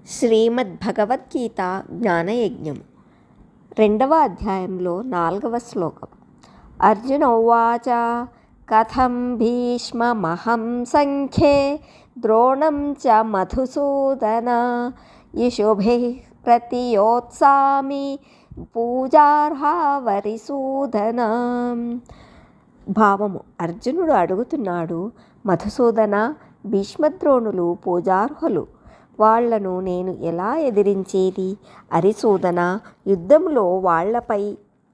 శ్రీమద్భగవద్గీత జ్ఞానయజ్ఞం 2వ అధ్యాయంలో 4వ శ్లోకం. అర్జున ఉవాచ కథం భీష్మమహం సంఖ్యే ద్రోణం చ మధుసూదన ఇషుభిః ప్రతియోత్సామి పూజార్హా వరిసూదన. భావము: అర్జునుడు అడుగుతున్నాడు, మధుసూదన, భీష్మద్రోణులు పూజార్హులు, వాళ్లను నేను ఎలా ఎదిరించేది? అరిసూదన, యుద్ధంలో వాళ్లపై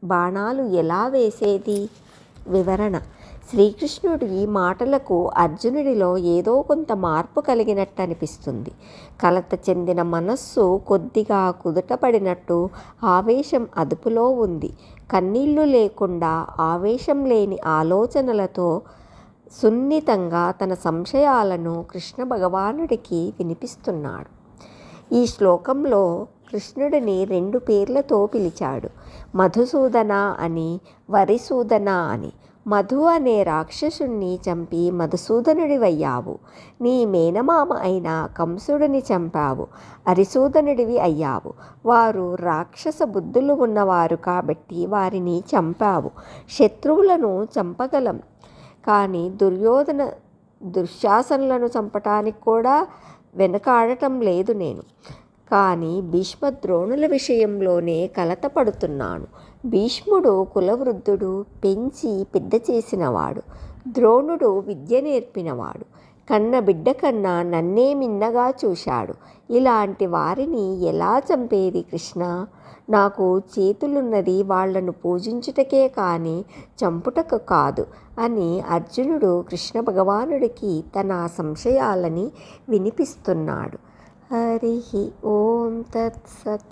బాణాలు ఎలా వేసేది? వివరణ: శ్రీకృష్ణుడి మాటలకు అర్జునుడిలో ఏదో కొంత మార్పు కలిగినట్టు అనిపిస్తుంది. కలత చెందిన మనస్సు కొద్దిగా కుదుటపడినట్టు, ఆవేశం అదుపులో ఉంది. కన్నీళ్లు లేకుండా, ఆవేశం లేని ఆలోచనలతో సున్నితంగా తన సంశయాలను కృష్ణ భగవానుడికి వినిపిస్తున్నాడు. ఈ శ్లోకంలో కృష్ణుడిని 2 పేర్లతో పిలిచాడు: మధుసూదన అని, వరిసూదన అని. మధు అనే రాక్షసుణ్ణి చంపి మధుసూదనుడివయ్యావు. నీ మేనమామ అయిన కంసుడిని చంపావు, అరిసూదనుడివి అయ్యావు. వారు రాక్షస బుద్ధులు ఉన్నవారు కాబట్టి వారిని చంపావు. శత్రువులను చంపగలం, కానీ దుశ్శాసనులను చంపటానికి కూడా వెనకాడటం లేదు నేను. కానీ భీష్మద్రోణుల విషయంలోనే కలత పడుతున్నాను. భీష్ముడు కులవృద్ధుడు, పెంచి పెద్ద చేసినవాడు. ద్రోణుడు విద్య నేర్పినవాడు. కన్న బిడ్డ కన్నా నన్నే మిన్నగా చూశాడు. ఇలాంటి వారిని ఎలా చంపేది కృష్ణ? నాకు చేతులున్నది వాళ్లను పూజించుటకే కానీ చంపుటకు కాదు అని అర్జునుడు కృష్ణ భగవానుడికి తన సంశయాలని వినిపిస్తున్నాడు. హరి ఓం తత్సత్.